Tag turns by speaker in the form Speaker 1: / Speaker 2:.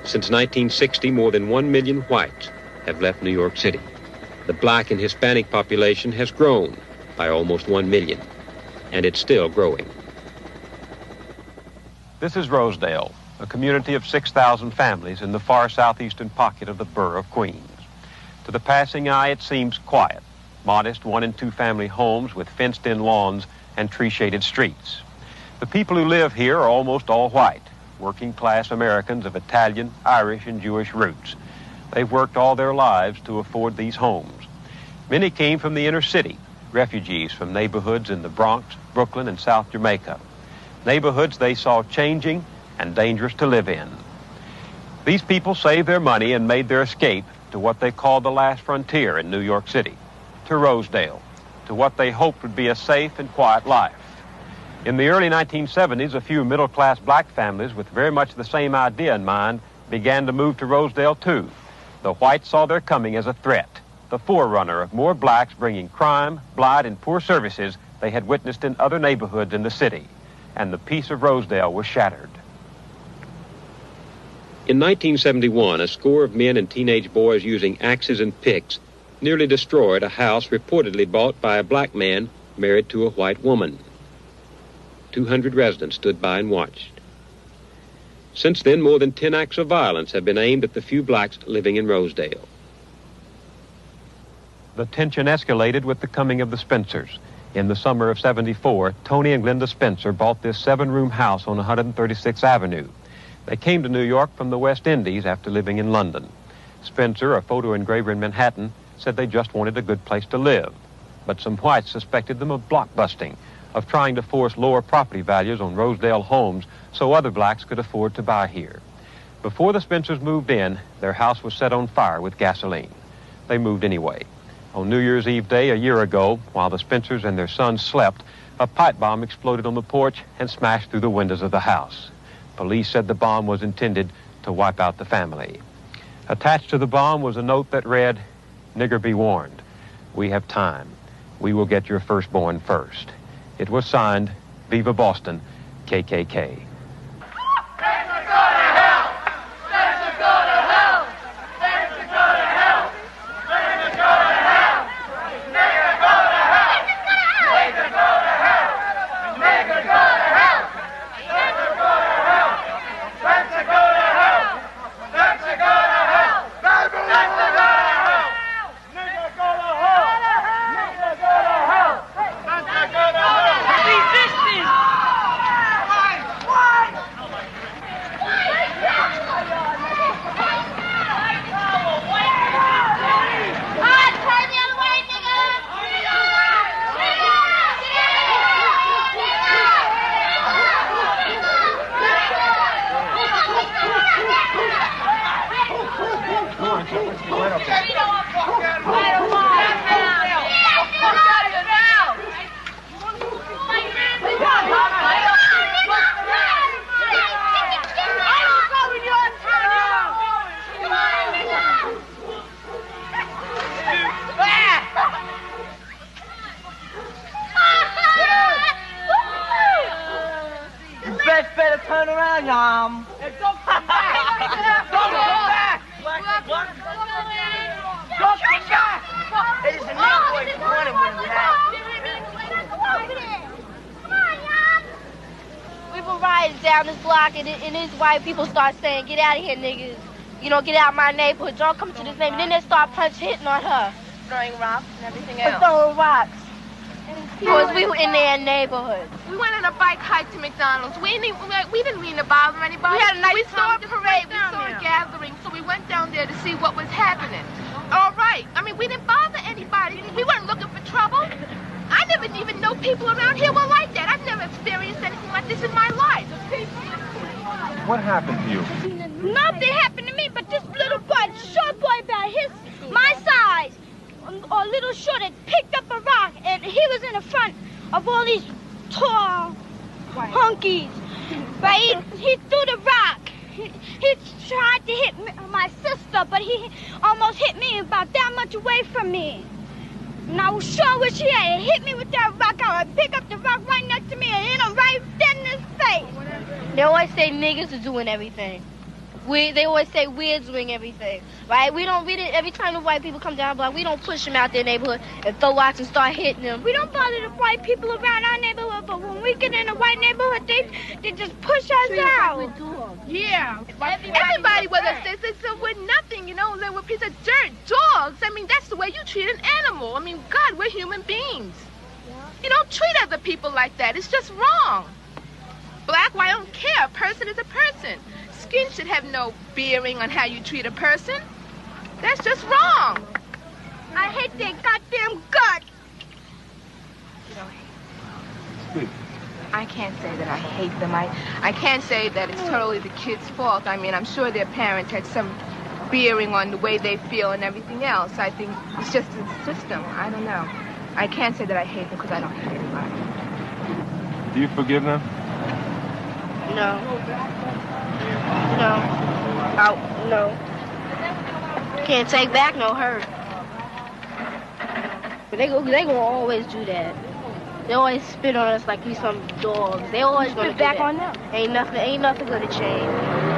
Speaker 1: Since 1960, more than 1 million whites have left New York City. The black and Hispanic population has grown by almost 1 million, and it's still growing. This is Rosedale, a community of 6,000 families in the far southeastern pocket of the borough of Queens. To the passing eye, it seems quiet. Modest 1- and 2-family homes with fenced-in lawns and tree-shaded streets. The people who live here are almost all white, working-class Americans of Italian, Irish, and Jewish roots. They've worked all their lives to afford these homes. Many came from the inner city, refugees from neighborhoods in the Bronx, Brooklyn, and South Jamaica. Neighborhoods they saw changing and dangerous to live in. These people saved their money and made their escape to what they called the last frontier in New York City, to Rosedale, to what they hoped would be a safe and quiet life. In the early 1970s, a few middle-class black families with very much the same idea in mind began to move to Rosedale, too. The whites saw their coming as a threat, the forerunner of more blacks bringing crime, blight, and poor services they had witnessed in other neighborhoods in the city. And the peace of Rosedale was shattered. In 1971, a score of men and teenage boys using axes and picks nearly destroyed a house reportedly bought by a black man married to a white woman. 200 residents stood by and watched. Since then, more than 10 acts of violence have been aimed at the few blacks living in Rosedale. The tension escalated with the coming of the Spencers. In the summer of '74, Tony and Glenda Spencer bought this 7-room house on 136th Avenue. They came to New York from the West Indies after living in London. Spencer, a photo engraver in Manhattan, said they just wanted a good place to live. But some whites suspected them of blockbusting, of trying to force lower property values on Rosedale homes so other blacks could afford to buy here. Before the Spencers moved in, their house was set on fire with gasoline. They moved anyway. On New Year's Eve day a year ago, while the Spencers and their son slept, a pipe bomb exploded on the porch and smashed through the windows of the house. Police said the bomb was intended to wipe out the family. Attached to the bomb was a note that read, "Nigger, be warned. We have time. We will get your firstborn first." It was signed, Viva Boston, KKK.
Speaker 2: Turn around, Yum. Hey, don't come back. Don't come back. What? Don't come back. It is a new boy corner when we have.
Speaker 3: Come on, Yum. We were riding down this block, and these white people start saying, "Get out of here, niggas. You know, get out of my neighborhood. Don't come to this neighborhood." And then they start hitting on her.
Speaker 4: Throwing rocks and everything else.
Speaker 3: Throwing rocks. Because we were in their neighborhood.
Speaker 4: We went on a bike hike to McDonald's. We didn't mean to bother anybody.
Speaker 3: We had a nice
Speaker 4: We saw a parade. We
Speaker 3: down
Speaker 4: saw
Speaker 3: there.
Speaker 4: a gathering, so we went down there to see what was happening. All right. I mean, we didn't bother anybody. We weren't looking for trouble. I never even know people around here were like that. I've never experienced anything like this in my life.
Speaker 5: What happened to you?
Speaker 3: Nothing happened to me, but this little boy, short boy about my size, or little short, had picked up a rock, and he was in the front of all these tall hunkies. But he threw the rock. He tried to hit my sister, but he almost hit me about that much away from me. And I sure wish he had hit me with that rock. I would pick up the rock right next to me and hit him right dead in his face. They always say niggas are doing everything. They always say we're doing everything, right? We didn't, every time the white people come down the block, we don't push them out their neighborhood and throw rocks and start hitting them. We don't bother the white people around our neighborhood, but when we get in a white neighborhood, they just push us out.
Speaker 4: Yeah. Everybody was upset. They said we're nothing, you know, they were a piece of dirt, dogs. I mean, that's the way you treat an animal. I mean, God, we're human beings. You don't treat other people like that. It's just wrong. Black, white, I don't care. A person is a person. Skin should have no bearing on how you treat a person. That's just wrong.
Speaker 3: I hate their goddamn guts.
Speaker 5: Speak.
Speaker 4: I can't say that I hate them. I can't say that it's totally the kids' fault. I mean, I'm sure their parents had some bearing on the way they feel and everything else. I think it's just a system. I don't know. I can't say that I hate them because I don't hate anybody.
Speaker 5: Do you forgive them?
Speaker 3: No. No. Can't take back no hurt. But they gonna always do that. They always spit on us like we some dogs. They always gonna do
Speaker 4: back
Speaker 3: that.
Speaker 4: on them.
Speaker 3: Ain't nothing gonna change.